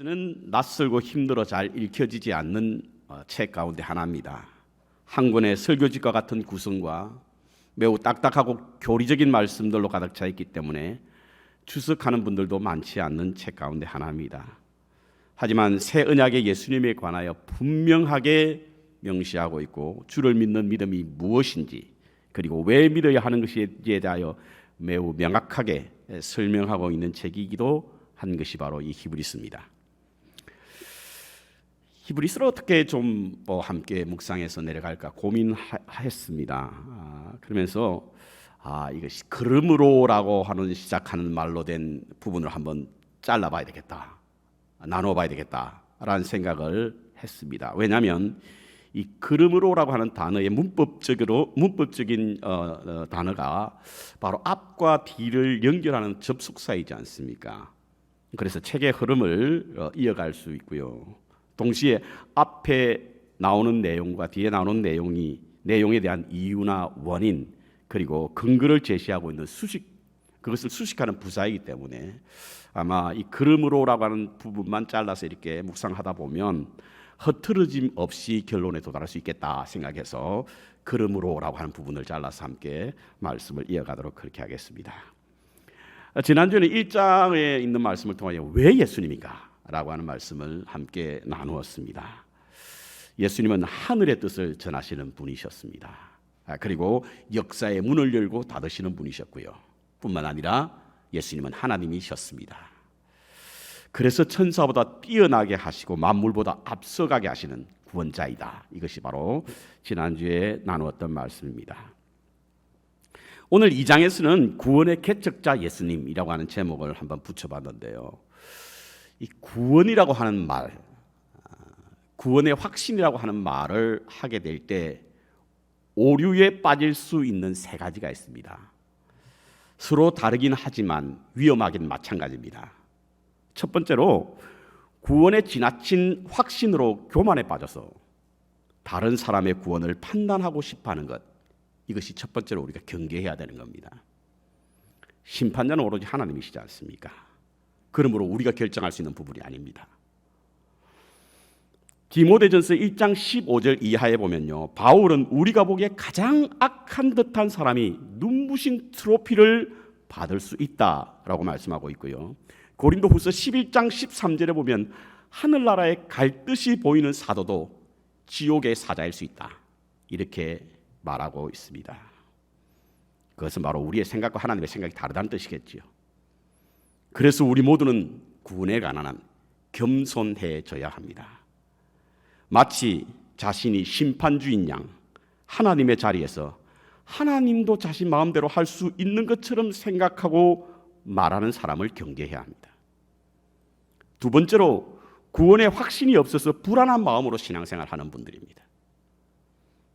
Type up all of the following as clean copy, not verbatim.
는 낯설고 힘들어 잘 읽혀지지 않는 책 가운데 하나입니다. 한 권의 설교집과 같은 구성과 매우 딱딱하고 교리적인 말씀들로 가득 차 있기 때문에 추석하는 분들도 많지 않는 책 가운데 하나입니다. 하지만 새 언약의 예수님에 관하여 분명하게 명시하고 있고 주를 믿는 믿음이 무엇인지 그리고 왜 믿어야 하는 것에 대하여 매우 명확하게 설명하고 있는 책이기도 한 것이 바로 이 히브리서입니다. 히브리서를 어떻게 좀 함께 묵상해서 내려갈까 고민했습니다. 그러면서 이것이 그러므로라고 하는 시작하는 말로 된 부분을 한번 잘라봐야 되겠다, 나눠봐야 되겠다라는 생각을 했습니다. 왜냐하면 이 그러므로라고 하는 단어의 문법적인 단어가 바로 앞과 뒤를 연결하는 접속사이지 않습니까? 그래서 책의 흐름을 이어갈 수 있고요. 동시에 앞에 나오는 내용과 뒤에 나오는 내용에 대한 이유나 원인 그리고 근거를 제시하고 있는 그것을 수식하는 부사이기 때문에 아마 이 그러므로라고 하는 부분만 잘라서 이렇게 묵상하다 보면 흐트러짐 없이 결론에 도달할 수 있겠다 생각해서 그러므로라고 하는 부분을 잘라서 함께 말씀을 이어가도록 그렇게 하겠습니다. 지난주에는 1장에 있는 말씀을 통하여 왜 예수님인가? 라고 하는 말씀을 함께 나누었습니다. 예수님은 하늘의 뜻을 전하시는 분이셨습니다. 그리고 역사의 문을 열고 닫으시는 분이셨고요. 뿐만 아니라 예수님은 하나님이셨습니다. 그래서 천사보다 뛰어나게 하시고 만물보다 앞서가게 하시는 구원자이다. 이것이 바로 지난주에 나누었던 말씀입니다. 오늘 2장에서는 구원의 개척자 예수님이라고 하는 제목을 한번 붙여봤는데요. 이 구원이라고 하는 말, 구원의 확신이라고 하는 말을 하게 될 때 오류에 빠질 수 있는 세 가지가 있습니다. 서로 다르긴 하지만 위험하긴 마찬가지입니다. 첫 번째로 구원의 지나친 확신으로 교만에 빠져서 다른 사람의 구원을 판단하고 싶어하는 것, 이것이 첫 번째로 우리가 경계해야 되는 겁니다. 심판자는 오로지 하나님이시지 않습니까? 그러므로 우리가 결정할 수 있는 부분이 아닙니다. 디모데전서 1장 15절 이하에 보면요, 바울은 우리가 보기에 가장 악한 듯한 사람이 눈부신 트로피를 받을 수 있다라고 말씀하고 있고요. 고린도후서 11장 13절에 보면 하늘나라에 갈 듯이 보이는 사도도 지옥의 사자일 수 있다, 이렇게 말하고 있습니다. 그것은 바로 우리의 생각과 하나님의 생각이 다르다는 뜻이겠지요. 그래서 우리 모두는 구원에 관한 한 겸손해져야 합니다. 마치 자신이 심판주인 양 하나님의 자리에서 하나님도 자신 마음대로 할 수 있는 것처럼 생각하고 말하는 사람을 경계해야 합니다. 두 번째로 구원의 확신이 없어서 불안한 마음으로 신앙생활하는 분들입니다.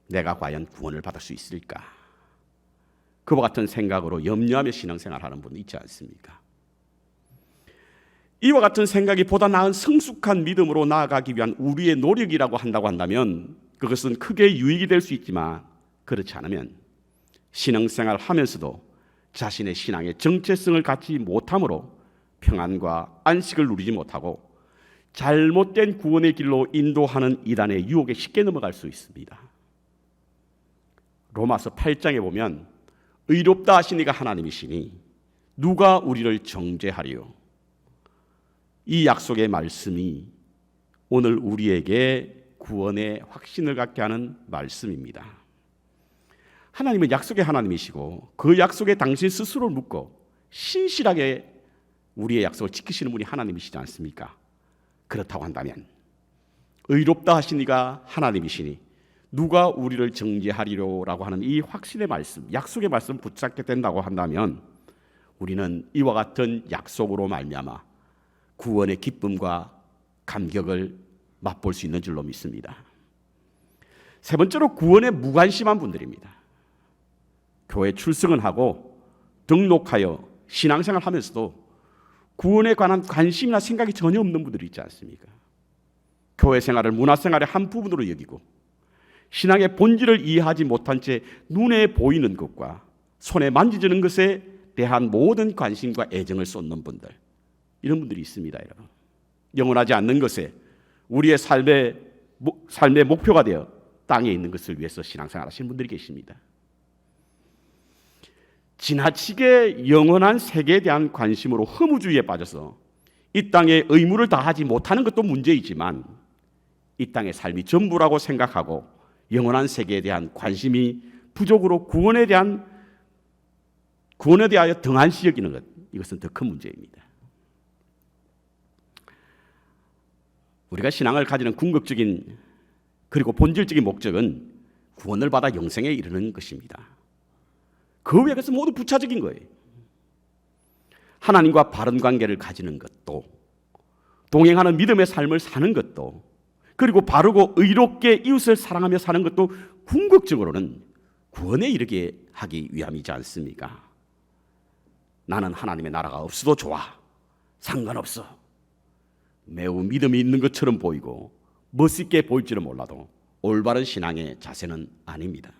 내가 과연 구원을 받을 수 있을까? 그와 같은 생각으로 염려하며 신앙생활하는 분 있지 않습니까? 이와 같은 생각이 보다 나은 성숙한 믿음으로 나아가기 위한 우리의 노력이라고 한다면 그것은 크게 유익이 될 수 있지만 그렇지 않으면 신앙생활 하면서도 자신의 신앙의 정체성을 갖지 못함으로 평안과 안식을 누리지 못하고 잘못된 구원의 길로 인도하는 이단의 유혹에 쉽게 넘어갈 수 있습니다. 로마서 8장에 보면 의롭다 하신 이가 하나님이시니 누가 우리를 정죄하리요? 이 약속의 말씀이 오늘 우리에게 구원의 확신을 갖게 하는 말씀입니다. 하나님은 약속의 하나님이시고 그 약속에 당신 스스로를 묻고 신실하게 우리의 약속을 지키시는 분이 하나님이시지 않습니까? 그렇다고 한다면 의롭다 하신 이가 하나님이시니 누가 우리를 정죄하리로라고 하는 이 확신의 말씀, 약속의 말씀 붙잡게 된다고 한다면 우리는 이와 같은 약속으로 말미암아 구원의 기쁨과 감격을 맛볼 수 있는 줄로 믿습니다. 세 번째로 구원에 무관심한 분들입니다. 교회 출석은 하고 등록하여 신앙생활 하면서도 구원에 관한 관심이나 생각이 전혀 없는 분들이 있지 않습니까? 교회 생활을 문화생활의 한 부분으로 여기고 신앙의 본질을 이해하지 못한 채 눈에 보이는 것과 손에 만지는 것에 대한 모든 관심과 애정을 쏟는 분들, 이런 분들이 있습니다, 여러분. 영원하지 않는 것에 우리의 삶의 목표가 되어 땅에 있는 것을 위해서 신앙생활 하시는 분들이 계십니다. 지나치게 영원한 세계에 대한 관심으로 허무주의에 빠져서 이 땅에 의무를 다하지 못하는 것도 문제이지만 이 땅의 삶이 전부라고 생각하고 영원한 세계에 대한 관심이 부족으로 구원에 대하여 등한시 여기는 것, 이것은 더 큰 문제입니다. 우리가 신앙을 가지는 궁극적인 그리고 본질적인 목적은 구원을 받아 영생에 이르는 것입니다. 그 외의 것은 모두 부차적인 거예요. 하나님과 바른 관계를 가지는 것도, 동행하는 믿음의 삶을 사는 것도, 그리고 바르고 의롭게 이웃을 사랑하며 사는 것도 궁극적으로는 구원에 이르게 하기 위함이지 않습니까? 나는 하나님의 나라가 없어도 좋아, 상관없어, 매우 믿음이 있는 것처럼 보이고 멋있게 보일지는 몰라도 올바른 신앙의 자세는 아닙니다.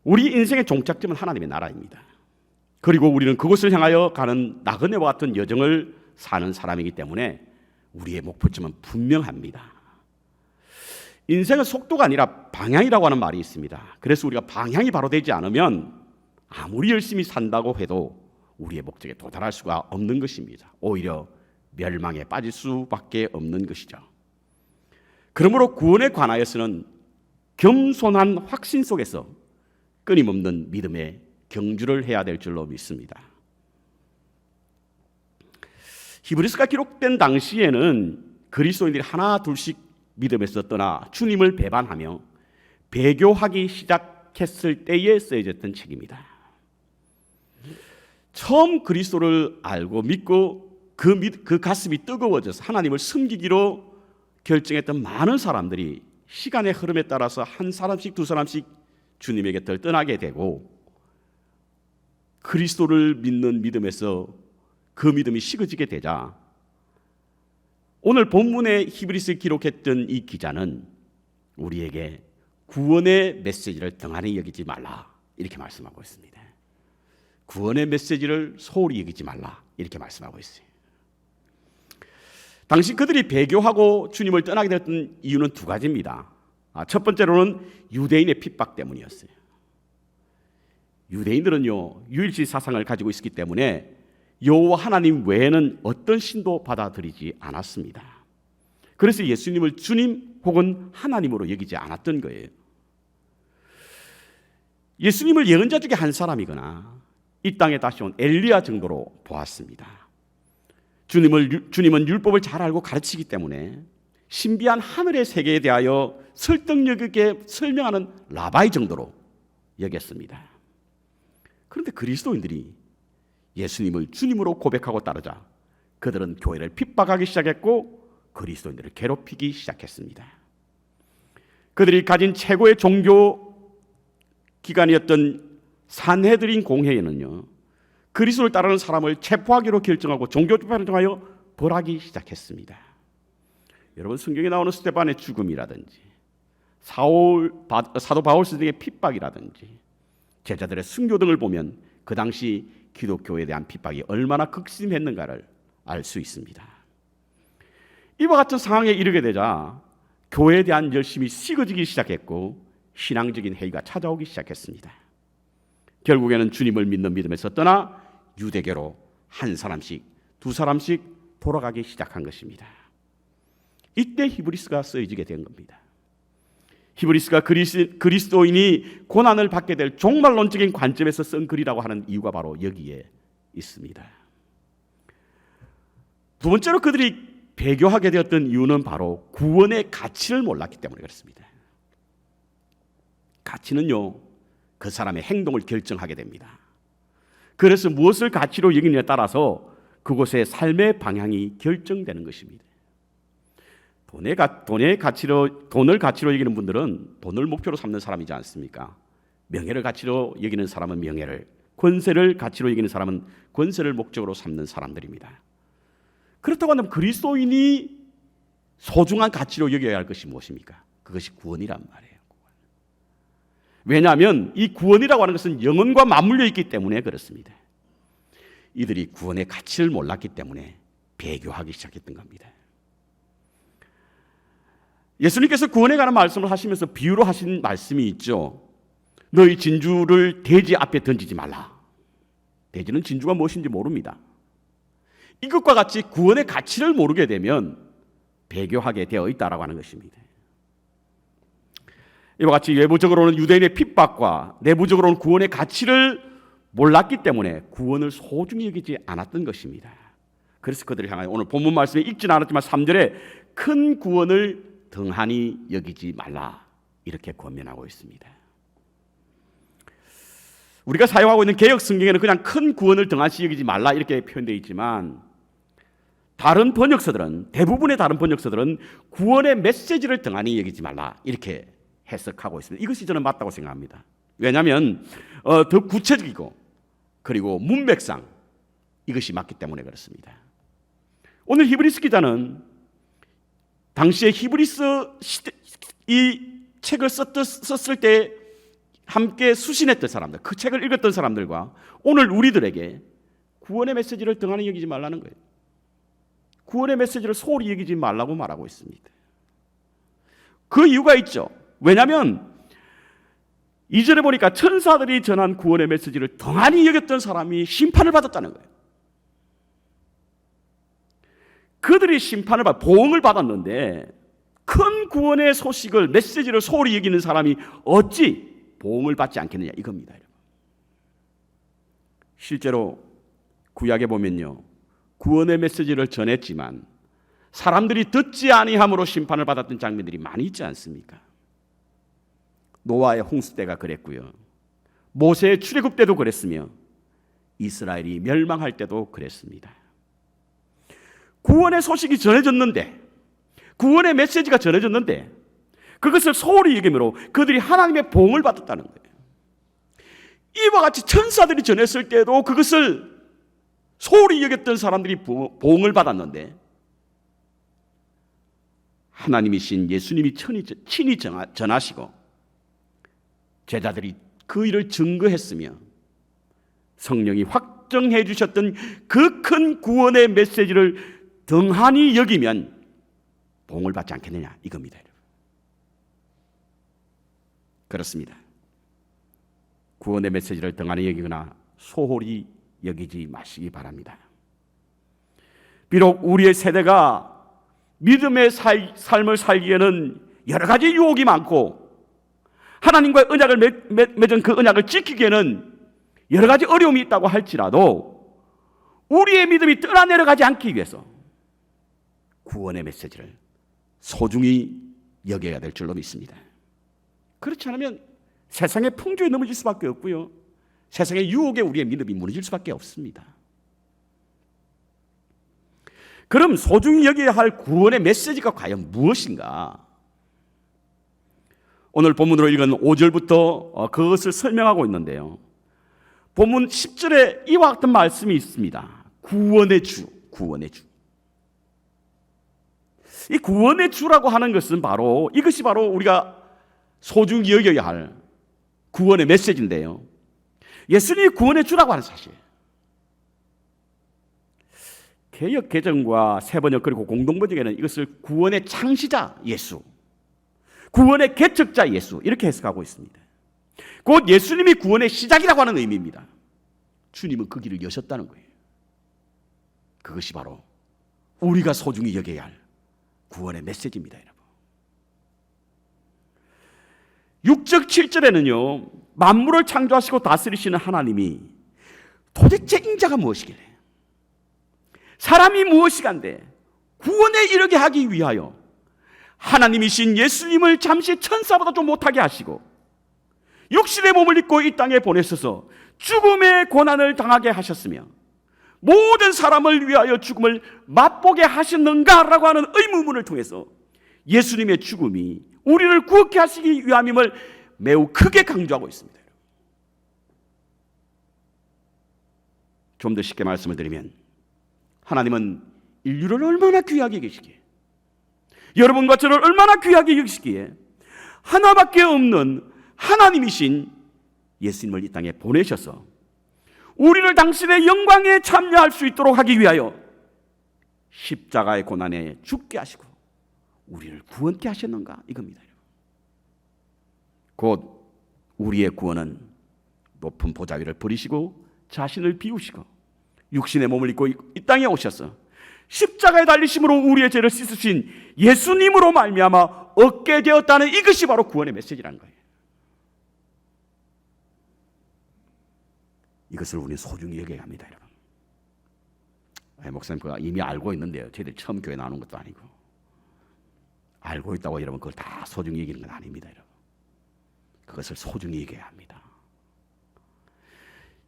우리 인생의 종착점은 하나님의 나라입니다. 그리고 우리는 그곳을 향하여 가는 나그네와 같은 여정을 사는 사람이기 때문에 우리의 목표점은 분명합니다. 인생은 속도가 아니라 방향이라고 하는 말이 있습니다. 그래서 우리가 방향이 바로 되지 않으면 아무리 열심히 산다고 해도 우리의 목적에 도달할 수가 없는 것입니다. 오히려 멸망에 빠질 수밖에 없는 것이죠. 그러므로 구원에 관하여서는 겸손한 확신 속에서 끊임없는 믿음의 경주를 해야 될 줄로 믿습니다. 히브리서가 기록된 당시에는 그리스도인들이 하나 둘씩 믿음에서 떠나 주님을 배반하며 배교하기 시작했을 때에 쓰여졌던 책입니다. 처음 그리스도를 알고 믿고 그 가슴이 뜨거워져서 하나님을 섬기기로 결정했던 많은 사람들이 시간의 흐름에 따라서 한 사람씩 두 사람씩 주님의 곁을 떠나게 되고 그리스도를 믿는 믿음에서 그 믿음이 식어지게 되자 오늘 본문의 히브리서에 기록했던 이 기자는 우리에게 구원의 메시지를 등한히 여기지 말라 이렇게 말씀하고 있습니다. 구원의 메시지를 소홀히 여기지 말라 이렇게 말씀하고 있어요. 당시 그들이 배교하고 주님을 떠나게 됐던 이유는 두 가지입니다. 첫 번째로는 유대인의 핍박 때문이었어요. 유대인들은요 유일신 사상을 가지고 있었기 때문에 여호와 하나님 외에는 어떤 신도 받아들이지 않았습니다. 그래서 예수님을 주님 혹은 하나님으로 여기지 않았던 거예요. 예수님을 예언자 중에 한 사람이거나 이 땅에 다시 온 엘리야 정도로 보았습니다. 주님은 율법을 잘 알고 가르치기 때문에 신비한 하늘의 세계에 대하여 설득력 있게 설명하는 라바이 정도로 여겼습니다. 그런데 그리스도인들이 예수님을 주님으로 고백하고 따르자 그들은 교회를 핍박하기 시작했고 그리스도인들을 괴롭히기 시작했습니다. 그들이 가진 최고의 종교 기관이었던 산헤드린 공회에는요 그리스도를 따르는 사람을 체포하기로 결정하고 종교집회를 통하여 벌하기 시작했습니다. 여러분 성경에 나오는 스데반의 죽음이라든지 사도 바울 스승의 핍박이라든지 제자들의 순교 등을 보면 그 당시 기독교에 대한 핍박이 얼마나 극심했는가를 알 수 있습니다. 이와 같은 상황에 이르게 되자 교회에 대한 열심이 식어지기 시작했고 신앙적인 해이가 찾아오기 시작했습니다. 결국에는 주님을 믿는 믿음에서 떠나 유대교로 한 사람씩 두 사람씩 돌아가기 시작한 것입니다. 이때 히브리서가 쓰여지게 된 겁니다. 히브리서가 그리스도인이 고난을 받게 될 종말론적인 관점에서 쓴 글이라고 하는 이유가 바로 여기에 있습니다. 두 번째로 그들이 배교하게 되었던 이유는 바로 구원의 가치를 몰랐기 때문에 그렇습니다. 가치는요 그 사람의 행동을 결정하게 됩니다. 그래서 무엇을 가치로 여기느냐에 따라서 그곳의 삶의 방향이 결정되는 것입니다. 돈을 가치로 여기는 분들은 돈을 목표로 삼는 사람이지 않습니까? 명예를 가치로 여기는 사람은 명예를, 권세를 가치로 여기는 사람은 권세를 목적으로 삼는 사람들입니다. 그렇다고 한다면 그리스도인이 소중한 가치로 여겨야 할 것이 무엇입니까? 그것이 구원이란 말이에요. 왜냐하면 이 구원이라고 하는 것은 영혼과 맞물려 있기 때문에 그렇습니다. 이들이 구원의 가치를 몰랐기 때문에 배교하기 시작했던 겁니다. 예수님께서 구원에 관한 말씀을 하시면서 비유로 하신 말씀이 있죠. 너희 진주를 돼지 앞에 던지지 말라. 돼지는 진주가 무엇인지 모릅니다. 이것과 같이 구원의 가치를 모르게 되면 배교하게 되어 있다라고 하는 것입니다. 이와 같이 외부적으로는 유대인의 핍박과 내부적으로는 구원의 가치를 몰랐기 때문에 구원을 소중히 여기지 않았던 것입니다. 그래서 그들을 향하여 오늘 본문 말씀에 읽지는 않았지만 3절에 큰 구원을 등한히 여기지 말라 이렇게 권면하고 있습니다. 우리가 사용하고 있는 개역 성경에는 그냥 큰 구원을 등한시 여기지 말라 이렇게 표현되어 있지만 다른 번역서들은 대부분의 다른 번역서들은 구원의 메시지를 등한히 여기지 말라 이렇게 해석하고 있습니다. 이것이 저는 맞다고 생각합니다. 왜냐하면 더 구체적이고 그리고 문맥상 이것이 맞기 때문에 그렇습니다. 오늘 히브리서 기자는 당시에 히브리서 시대, 이 책을 썼을 때 함께 수신했던 사람들, 그 책을 읽었던 사람들과 오늘 우리들에게 구원의 메시지를 등한히 여기지 말라는 거예요. 구원의 메시지를 소홀히 여기지 말라고 말하고 있습니다. 그 이유가 있죠. 왜냐하면 2절에 보니까 천사들이 전한 구원의 메시지를 등한히 여겼던 사람이 심판을 받았다는 거예요. 그들이 심판을 받아 보응을 받았는데 큰 구원의 소식을 메시지를 소홀히 여기는 사람이 어찌 보응을 받지 않겠느냐 이겁니다. 실제로 구약에 보면요 구원의 메시지를 전했지만 사람들이 듣지 아니함으로 심판을 받았던 장면들이 많이 있지 않습니까? 노아의 홍수 때가 그랬고요, 모세의 출애굽 때도 그랬으며 이스라엘이 멸망할 때도 그랬습니다. 구원의 소식이 전해졌는데, 구원의 메시지가 전해졌는데 그것을 소홀히 여김으로 그들이 하나님의 보응을 받았다는 거예요. 이와 같이 천사들이 전했을 때도 그것을 소홀히 여겼던 사람들이 보응을 받았는데 하나님이신 예수님이 친히 전하시고 제자들이 그 일을 증거했으며 성령이 확정해 주셨던 그 큰 구원의 메시지를 등한히 여기면 보응을 받지 않겠느냐 이겁니다. 그렇습니다. 구원의 메시지를 등한히 여기거나 소홀히 여기지 마시기 바랍니다. 비록 우리의 세대가 믿음의 삶을 살기에는 여러 가지 유혹이 많고 하나님과의 언약을 맺은 그 언약을 지키기에는 여러 가지 어려움이 있다고 할지라도 우리의 믿음이 떠나내려가지 않기 위해서 구원의 메시지를 소중히 여겨야 될 줄로 믿습니다. 그렇지 않으면 세상의 풍조에 넘어질 수밖에 없고요, 세상의 유혹에 우리의 믿음이 무너질 수밖에 없습니다. 그럼 소중히 여겨야 할 구원의 메시지가 과연 무엇인가? 오늘 본문으로 읽은 5절부터 그것을 설명하고 있는데요, 본문 10절에 이와 같은 말씀이 있습니다. 구원의 주, 구원의 주. 이 구원의 주라고 하는 것은 바로 이것이 바로 우리가 소중히 여겨야 할 구원의 메시지인데요, 예수님이 구원의 주라고 하는 사실. 개역 개정과 세번역 그리고 공동번역에는 이것을 구원의 창시자 예수, 구원의 개척자 예수 이렇게 해석하고 있습니다. 곧 예수님이 구원의 시작이라고 하는 의미입니다. 주님은 그 길을 여셨다는 거예요. 그것이 바로 우리가 소중히 여겨야 할 구원의 메시지입니다. 여러분. 6절 7절에는요 만물을 창조하시고 다스리시는 하나님이 도대체 인자가 무엇이길래, 사람이 무엇이간데 구원에 이르게 하기 위하여 하나님이신 예수님을 잠시 천사보다 좀 못하게 하시고 육신의 몸을 입고 이 땅에 보내셔서 죽음의 고난을 당하게 하셨으며 모든 사람을 위하여 죽음을 맛보게 하셨는가라고 하는 의문문을 통해서 예수님의 죽음이 우리를 구원케 하시기 위함임을 매우 크게 강조하고 있습니다. 좀 더 쉽게 말씀을 드리면 하나님은 인류를 얼마나 귀하게 여기시기에, 여러분과 저를 얼마나 귀하게 여기시기에 하나밖에 없는 하나님이신 예수님을 이 땅에 보내셔서 우리를 당신의 영광에 참여할 수 있도록 하기 위하여 십자가의 고난에 죽게 하시고 우리를 구원케 하셨는가 이겁니다. 곧 우리의 구원은 높은 보좌 위를 버리시고 자신을 비우시고 육신의 몸을 입고 이 땅에 오셔서 십자가에 달리심으로 우리의 죄를 씻으신 예수님으로 말미암아 얻게 되었다는 이것이 바로 구원의 메시지라는 거예요. 이것을 우리는 소중히 여겨야 합니다, 여러분. 목사님 그거 이미 알고 있는데요. 저희들 처음 교회 나오는 것도 아니고 알고 있다고 여러분 그걸 다 소중히 여기는 건 아닙니다, 여러분. 그것을 소중히 여겨야 합니다.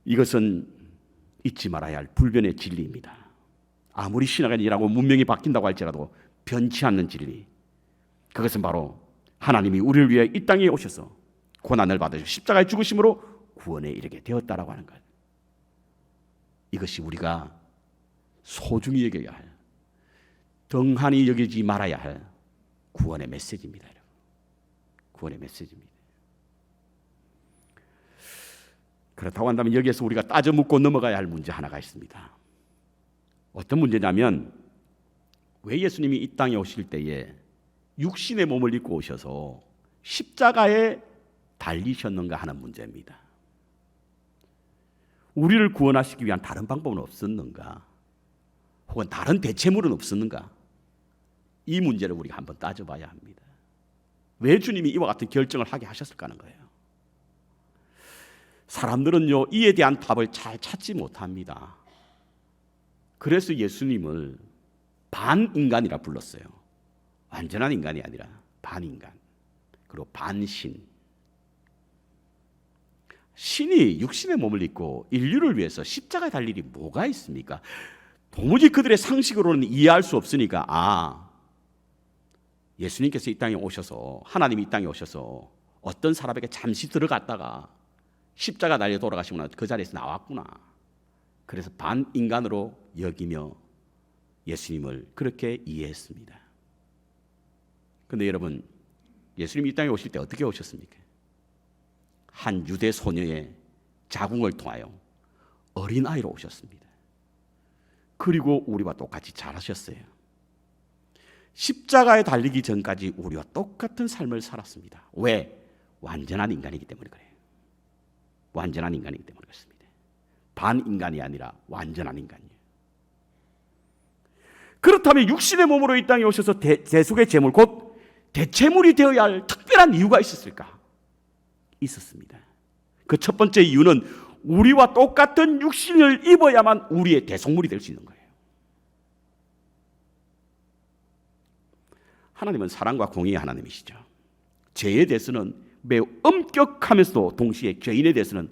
이것은 잊지 말아야 할 불변의 진리입니다. 아무리 신화가 일하고 문명이 바뀐다고 할지라도 변치 않는 진리. 그것은 바로 하나님이 우리를 위해 이 땅에 오셔서 고난을 받으시고 십자가에 죽으심으로 구원에 이르게 되었다라고 하는 것. 이것이 우리가 소중히 여겨야 할, 등한히 여기지 말아야 할 구원의 메시지입니다, 여러분. 구원의 메시지입니다. 그렇다고 한다면 여기에서 우리가 따져 묻고 넘어가야 할 문제 하나가 있습니다. 어떤 문제냐면 왜 예수님이 이 땅에 오실 때에 육신의 몸을 입고 오셔서 십자가에 달리셨는가 하는 문제입니다. 우리를 구원하시기 위한 다른 방법은 없었는가? 혹은 다른 대체물은 없었는가? 이 문제를 우리가 한번 따져봐야 합니다. 왜 주님이 이와 같은 결정을 하게 하셨을까 하는 거예요. 사람들은요 이에 대한 답을 잘 찾지 못합니다. 그래서 예수님을 반인간이라 불렀어요. 완전한 인간이 아니라 반인간, 그리고 반신. 신이 육신의 몸을 입고 인류를 위해서 십자가에 달 일이 뭐가 있습니까? 도무지 그들의 상식으로는 이해할 수 없으니까 예수님께서 이 땅에 오셔서, 하나님이 이 땅에 오셔서 어떤 사람에게 잠시 들어갔다가 십자가 달려 돌아가시구나, 그 자리에서 나왔구나. 그래서 반인간으로 여기며 예수님을 그렇게 이해했습니다. 그런데 여러분, 예수님이 이 땅에 오실 때 어떻게 오셨습니까? 한 유대 소녀의 자궁을 통하여 어린아이로 오셨습니다. 그리고 우리와 똑같이 자라셨어요. 십자가에 달리기 전까지 우리와 똑같은 삶을 살았습니다. 왜? 완전한 인간이기 때문에 그래요. 완전한 인간이기 때문에 그렇습니다. 반인간이 아니라 완전한 인간이에요. 그렇다면 육신의 몸으로 이 땅에 오셔서 대속의 제물, 곧 대체물이 되어야 할 특별한 이유가 있었을까? 있었습니다. 그 첫 번째 이유는 우리와 똑같은 육신을 입어야만 우리의 대속물이 될 수 있는 거예요. 하나님은 사랑과 공의의 하나님이시죠. 죄에 대해서는 매우 엄격하면서도 동시에 죄인에 대해서는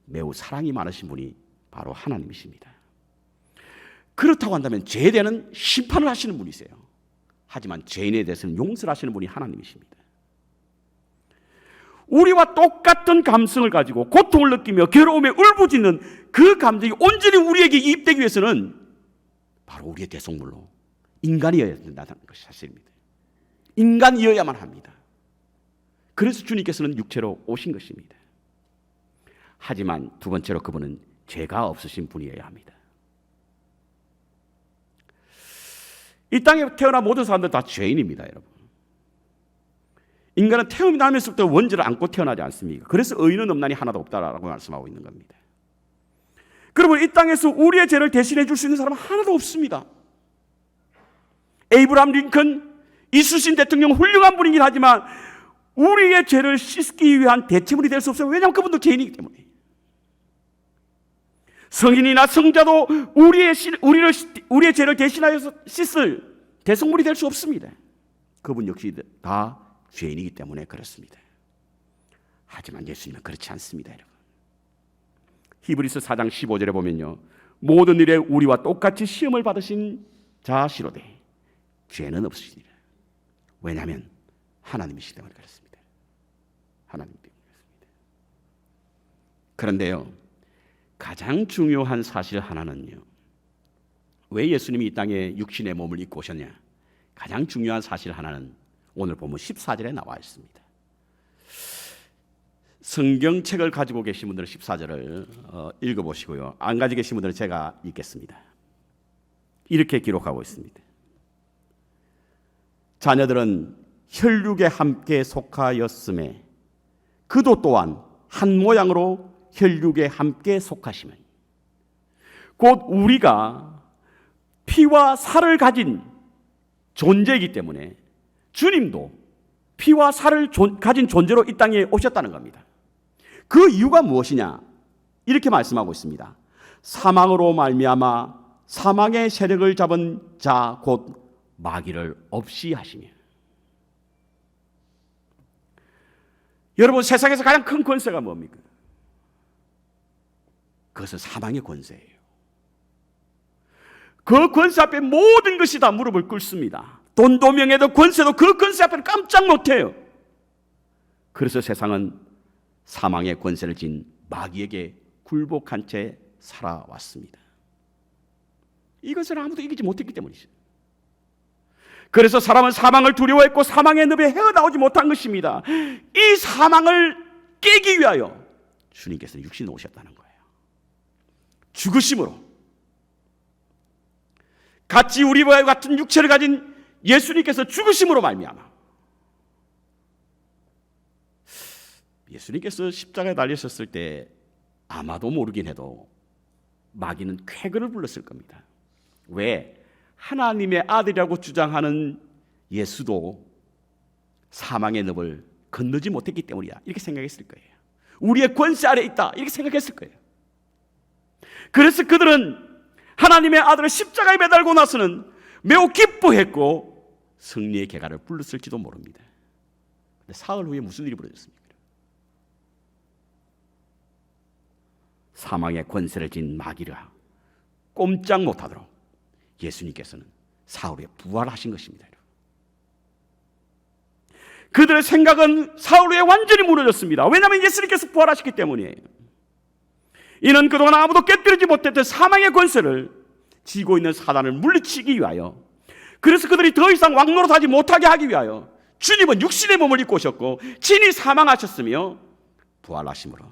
매우 사랑이 많으신 분이 바로 하나님이십니다. 그렇다고 한다면 죄에 대한 심판을 하시는 분이세요. 하지만 죄인에 대해서는 용서를 하시는 분이 하나님이십니다. 우리와 똑같은 감성을 가지고 고통을 느끼며 괴로움에 울부짖는 그 감정이 온전히 우리에게 이입되기 위해서는 바로 우리의 대속물로 인간이어야 된다는 것이 사실입니다. 인간이어야만 합니다. 그래서 주님께서는 육체로 오신 것입니다. 하지만 두 번째로 그분은 죄가 없으신 분이어야 합니다. 이 땅에 태어난 모든 사람들 다 죄인입니다, 여러분. 인간은 태어나면서부터 원죄를 안고 태어나지 않습니까? 그래서 의인은 없나니 하나도 없다라고 말씀하고 있는 겁니다. 그러면 이 땅에서 우리의 죄를 대신해 줄 수 있는 사람은 하나도 없습니다. 에이브라함 링컨, 이수신 대통령 훌륭한 분이긴 하지만 우리의 죄를 씻기 위한 대체물이 될 수 없어요. 왜냐하면 그분도 죄인이기 때문에. 성인이나 성자도 우리의 죄를 대신하여서 씻을 대속물이 될 수 없습니다. 그분 역시 다 죄인이기 때문에 그렇습니다. 하지만 예수님은 그렇지 않습니다, 여러분. 히브리서 4장 15절에 보면요, 모든 일에 우리와 똑같이 시험을 받으신 자시로되 죄는 없으시니라. 왜냐하면 하나님이시기 때문에 그렇습니다. 하나님 때문에 그렇습니다. 그런데요, 가장 중요한 사실 하나는요, 왜 예수님이 이 땅에 육신의 몸을 입고 오셨냐? 가장 중요한 사실 하나는 오늘 보면 14절에 나와 있습니다. 성경책을 가지고 계신 분들은 14절을 읽어보시고요. 안 가지고 계신 분들은 제가 읽겠습니다. 이렇게 기록하고 있습니다. 자녀들은 혈육에 함께 속하였음에 그도 또한 한 모양으로 혈육에 함께 속하시면 곧 우리가 피와 살을 가진 존재이기 때문에 주님도 피와 살을 가진 존재로 이 땅에 오셨다는 겁니다. 그 이유가 무엇이냐? 이렇게 말씀하고 있습니다. 사망으로 말미암아 사망의 세력을 잡은 자 곧 마귀를 없이 하시며. 여러분, 세상에서 가장 큰 권세가 뭡니까? 그것은 사망의 권세예요. 그 권세 앞에 모든 것이 다 무릎을 꿇습니다. 돈도 명예도 권세도 그 권세 앞에는 깜짝 못해요. 그래서 세상은 사망의 권세를 진 마귀에게 굴복한 채 살아왔습니다. 이것을 아무도 이기지 못했기 때문이죠. 그래서 사람은 사망을 두려워했고 사망의 늪에 헤어나오지 못한 것입니다. 이 사망을 깨기 위하여 주님께서 육신에 오셨다는 거예요. 죽으심으로 같이 우리와 같은 육체를 가진 예수님께서 죽으심으로 말미암아 예수님께서 십자가에 달리셨을 때 아마도 모르긴 해도 마귀는 쾌거를 불렀을 겁니다. 왜? 하나님의 아들이라고 주장하는 예수도 사망의 늪을 건너지 못했기 때문이야. 이렇게 생각했을 거예요. 우리의 권세 아래 있다. 이렇게 생각했을 거예요. 그래서 그들은 하나님의 아들을 십자가에 매달고 나서는 매우 기뻐했고 승리의 개가를 불렀을지도 모릅니다. 근데 사흘 후에 무슨 일이 벌어졌습니까? 사망의 권세를 진 마귀가 꼼짝 못하도록 예수님께서는 사흘 후에 부활하신 것입니다. 그들의 생각은 사흘 후에 완전히 무너졌습니다. 왜냐하면 예수님께서 부활하셨기 때문이에요. 이는 그동안 아무도 깨뜨리지 못했던 사망의 권세를 쥐고 있는 사단을 물리치기 위하여, 그래서 그들이 더 이상 왕노릇하지 못하게 하기 위하여 주님은 육신의 몸을 입고 오셨고 친히 사망하셨으며 부활하심으로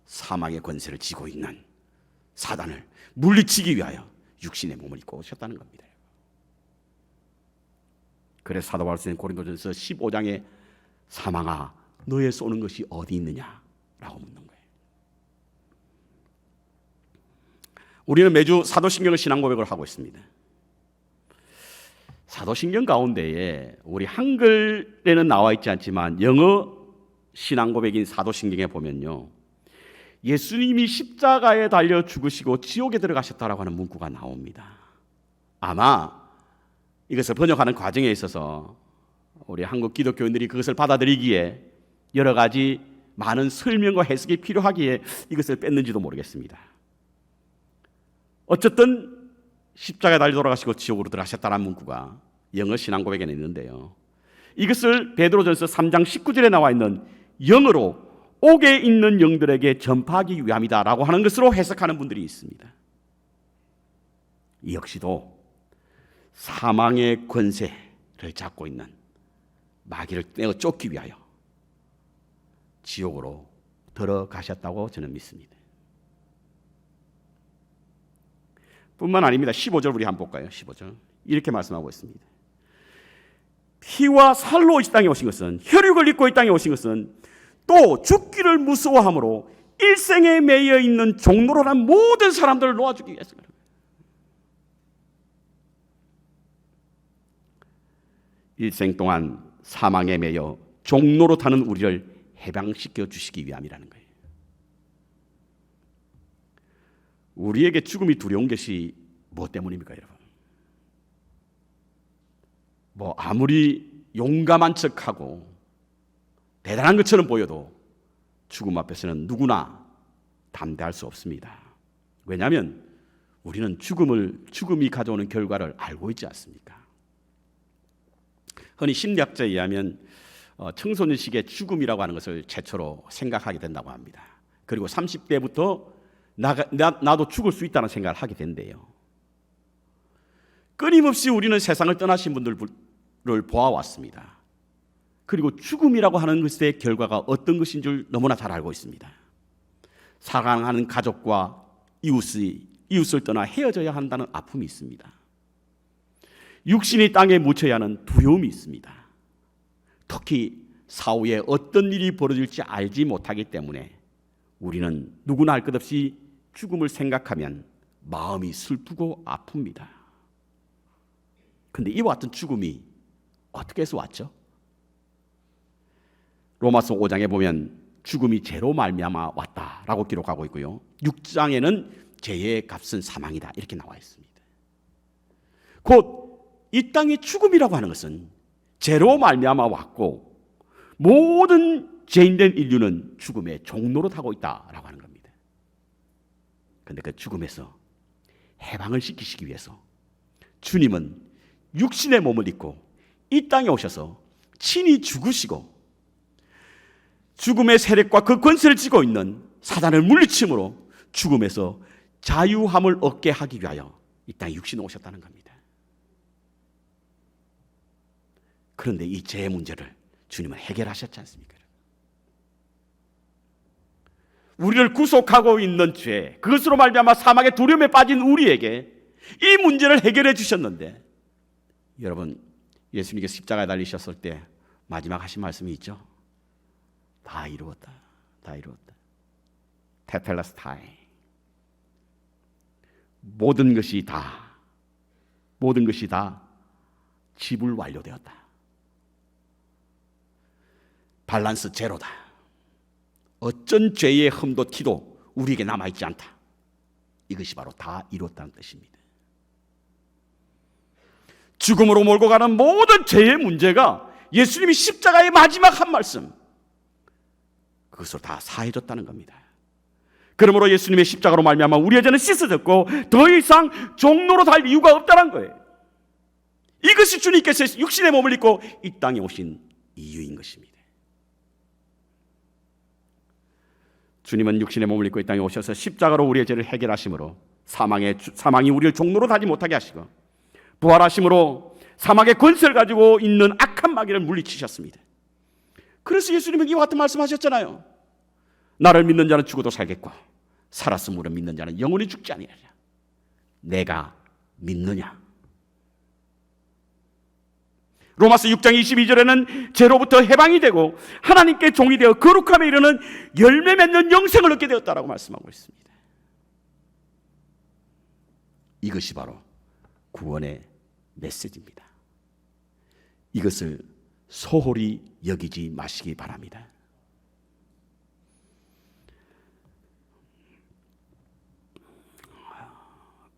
사망의 권세를 쥐고 있는 사단을 물리치기 위하여 육신의 몸을 입고 오셨다는 겁니다. 그래서 사도 바울은 고린도전서 15장에 사망아 너의 쏘는 것이 어디 있느냐라고 묻는 거예요. 우리는 매주 사도신경을 신앙 고백을 하고 있습니다. 사도신경 가운데에 우리 한글에는 나와 있지 않지만 영어 신앙 고백인 사도신경에 보면요, 예수님이 십자가에 달려 죽으시고 지옥에 들어가셨다라고 하는 문구가 나옵니다. 아마 이것을 번역하는 과정에 있어서 우리 한국 기독교인들이 그것을 받아들이기에 여러 가지 많은 설명과 해석이 필요하기에 이것을 뺐는지도 모르겠습니다. 어쨌든 십자가에 달려 돌아가시고 지옥으로 들어가셨다는 문구가 영어 신앙 고백에는 있는데요, 이것을 베드로전서 3장 19절에 나와 있는 영으로 옥에 있는 영들에게 전파하기 위함이다라고 하는 것으로 해석하는 분들이 있습니다. 이 역시도 사망의 권세를 잡고 있는 마귀를 떼어 쫓기 위하여 지옥으로 들어가셨다고 저는 믿습니다. 뿐만 아닙니다. 15절 우리 한번 볼까요? 15절 이렇게 말씀하고 있습니다. 피와 살로 이 땅에 오신 것은, 혈육을 입고 이 땅에 오신 것은 또 죽기를 무서워함으로 일생에 매여 있는 종로라는 모든 사람들을 놓아주기 위해서 그래요. 일생 동안 사망에 매여 종로로 타는 우리를 해방시켜 주시기 위함이라는 거예요. 우리에게 죽음이 두려운 것이 뭐 때문입니까, 여러분? 뭐 아무리 용감한 척하고 대단한 것처럼 보여도 죽음 앞에서는 누구나 담대할 수 없습니다. 왜냐하면 우리는 죽음이 가져오는 결과를 알고 있지 않습니까? 흔히 심리학자에 의하면 청소년 시기에 죽음이라고 하는 것을 최초로 생각하게 된다고 합니다. 그리고 30대부터 나도 죽을 수 있다는 생각을 하게 된대요. 끊임없이 우리는 세상을 떠나신 분들을 보아왔습니다. 그리고 죽음이라고 하는 것의 결과가 어떤 것인 줄 너무나 잘 알고 있습니다. 사랑하는 가족과 이웃을 떠나 헤어져야 한다는 아픔이 있습니다. 육신이 땅에 묻혀야 하는 두려움이 있습니다. 특히 사후에 어떤 일이 벌어질지 알지 못하기 때문에 우리는 누구나 할 것 없이 죽음을 생각하면 마음이 슬프고 아픕니다. 그런데 이와 같은 죽음이 어떻게 해서 왔죠? 로마서 5장에 보면 죽음이 죄로 말미암아 왔다라고 기록하고 있고요. 6장에는 죄의 값은 사망이다 이렇게 나와 있습니다. 곧 이 땅의 죽음이라고 하는 것은 죄로 말미암아 왔고 모든 죄인된 인류는 죽음의 종로로 타고 있다라고 하는 겁니다. 그런데 그 죽음에서 해방을 시키시기 위해서 주님은 육신의 몸을 입고 이 땅에 오셔서 친히 죽으시고 죽음의 세력과 그 권세를 쥐고 있는 사단을 물리침으로 죽음에서 자유함을 얻게 하기 위하여 이 땅에 육신에 오셨다는 겁니다. 그런데 이 죄의 문제를 주님은 해결하셨지 않습니까? 우리를 구속하고 있는 죄, 그것으로 말미암아 사망의 두려움에 빠진 우리에게 이 문제를 해결해 주셨는데, 여러분 예수님께서 십자가에 달리셨을 때 마지막 하신 말씀이 있죠. 다 이루었다. 다 이루었다. 테텔레스타이. 모든 것이 다 지불 완료되었다. 밸런스 제로다. 어쩐 죄의 흠도 티도 우리에게 남아있지 않다. 이것이 바로 다 이뤘다는 뜻입니다. 죽음으로 몰고 가는 모든 죄의 문제가 예수님이 십자가의 마지막 한 말씀, 그것으로 다 사해졌다는 겁니다. 그러므로 예수님의 십자가로 말미암아 우리의 죄는 씻어졌고 더 이상 종로로 달 이유가 없다는 거예요. 이것이 주님께서 육신의 몸을 입고 이 땅에 오신 이유인 것입니다. 주님은 육신의 몸을 입고 이 땅에 오셔서 십자가로 우리의 죄를 해결하심으로 사망이 우리를 종로로 가지 못하게 하시고 부활하심으로 사망의 권세를 가지고 있는 악한 마귀를 물리치셨습니다. 그래서 예수님은 이와 같은 말씀하셨잖아요. 나를 믿는 자는 죽어도 살겠고 살았으므로 믿는 자는 영원히 죽지 아니하리라. 내가 믿느냐? 로마서 6장 22절에는 죄로부터 해방이 되고 하나님께 종이 되어 거룩함에 이르는 열매 맺는 영생을 얻게 되었다라고 말씀하고 있습니다. 이것이 바로 구원의 메시지입니다. 이것을 소홀히 여기지 마시기 바랍니다.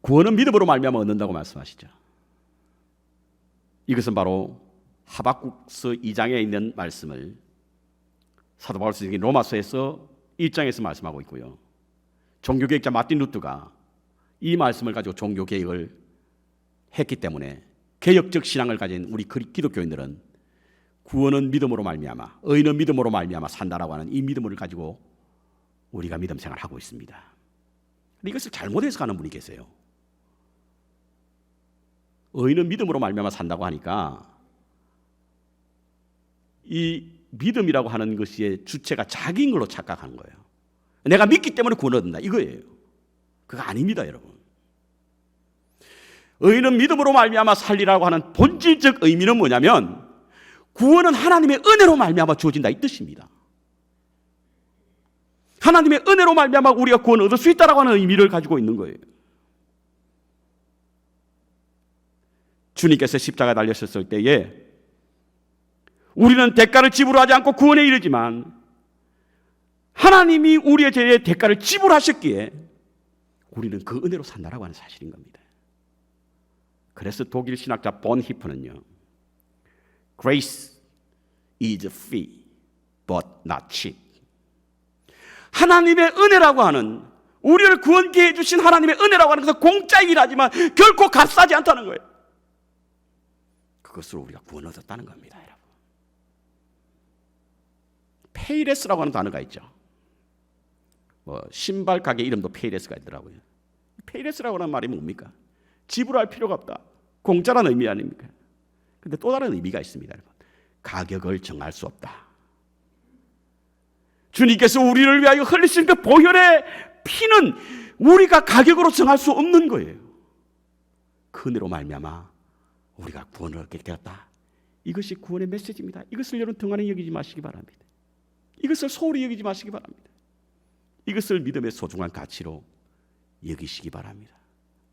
구원은 믿음으로 말미암아 얻는다고 말씀하시죠. 이것은 바로 하박국서 2장에 있는 말씀을 사도 바울이 쓴 로마서에서 1장에서 말씀하고 있고요. 종교개혁자 마틴 루터가 이 말씀을 가지고 종교개혁을 했기 때문에 개혁적 신앙을 가진 우리 기독교인들은 구원은 믿음으로 말미암아, 의는 믿음으로 말미암아 산다라고 하는 이 믿음을 가지고 우리가 믿음 생활을 하고 있습니다. 근데 이것을 잘못해서 가는 분이 계세요. 의는 믿음으로 말미암아 산다고 하니까 이 믿음이라고 하는 것의 주체가 자기인 걸로 착각하는 거예요. 내가 믿기 때문에 구원을 얻는다 이거예요. 그거 아닙니다, 여러분. 의는 믿음으로 말미암아 살리라고 하는 본질적 의미는 뭐냐면 구원은 하나님의 은혜로 말미암아 주어진다 이 뜻입니다. 하나님의 은혜로 말미암아 우리가 구원을 얻을 수 있다라고 하는 의미를 가지고 있는 거예요. 주님께서 십자가에 달리셨을 때에 우리는 대가를 지불하지 않고 구원에 이르지만 하나님이 우리의 죄의 대가를 지불하셨기에 우리는 그 은혜로 산다라고 하는 사실인 겁니다. 그래서 독일 신학자 본 히프는요, Grace is free but not cheap. 하나님의 은혜라고 하는, 우리를 구원케 해주신 하나님의 은혜라고 하는 것은 공짜이긴 하지만 결코 값싸지 않다는 거예요. 그것으로 우리가 구원을 얻었다는 겁니다, 여러분. 페이레스라고 하는 단어가 있죠. 신발 가게 이름도 페이레스가 있더라고요. 페이레스라고 하는 말이 뭡니까? 지불할 필요가 없다. 공짜라는 의미 아닙니까? 근데 또 다른 의미가 있습니다, 여러분. 가격을 정할 수 없다. 주님께서 우리를 위하여 흘리신 그 보혈의 피는 우리가 가격으로 정할 수 없는 거예요. 그 은혜로 말미암아 우리가 구원을 얻게 되었다. 이것이 구원의 메시지입니다. 이것을 여러분 등한히 여기지 마시기 바랍니다. 이것을 소홀히 여기지 마시기 바랍니다. 이것을 믿음의 소중한 가치로 여기시기 바랍니다.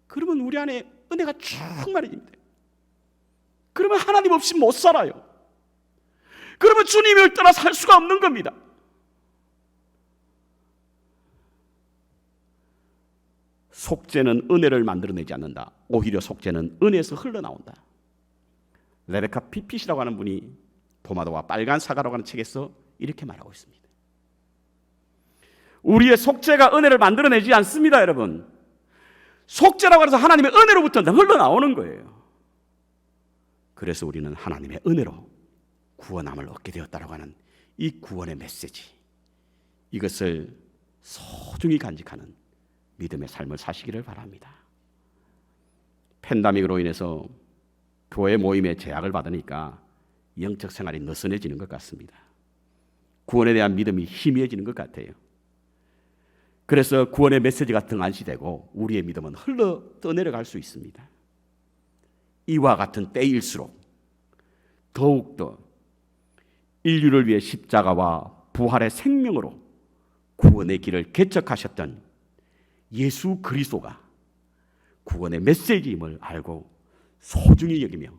그러면 우리 안에 은혜가 충만해집니다. 그러면 하나님 없이 못 살아요. 그러면 주님을 떠나 살 수가 없는 겁니다. 속죄는 은혜를 만들어내지 않는다. 오히려 속죄는 은혜에서 흘러나온다. 레베카 피핏이라고 하는 분이 도마도와 빨간 사과라고 하는 책에서 이렇게 말하고 있습니다. 우리의 속죄가 은혜를 만들어내지 않습니다, 여러분. 속죄라고 해서 하나님의 은혜로부터 흘러나오는 거예요. 그래서 우리는 하나님의 은혜로 구원함을 얻게 되었다라고 하는 이 구원의 메시지, 이것을 소중히 간직하는 믿음의 삶을 사시기를 바랍니다. 팬데믹으로 인해서 교회 모임에 제약을 받으니까 영적 생활이 느슨해지는 것 같습니다. 구원에 대한 믿음이 희미해지는 것 같아요. 그래서 구원의 메시지가 등한시되고 우리의 믿음은 흘러 떠내려갈 수 있습니다. 이와 같은 때일수록 더욱더 인류를 위해 십자가와 부활의 생명으로 구원의 길을 개척하셨던 예수 그리스도가 구원의 메시지임을 알고 소중히 여기며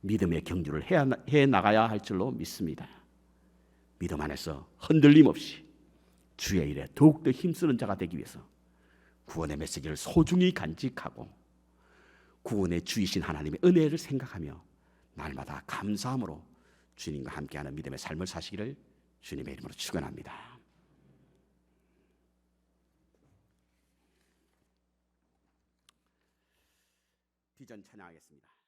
믿음의 경주를 해 나가야 할 줄로 믿습니다. 믿음 안에서 흔들림 없이 주의 일에 더욱더 힘쓰는 자가 되기 위해서 구원의 메시지를 소중히 간직하고 구원의 주이신 하나님의 은혜를 생각하며 날마다 감사함으로 주님과 함께하는 믿음의 삶을 사시기를 주님의 이름으로 축원합니다. 비전 찬양하겠습니다.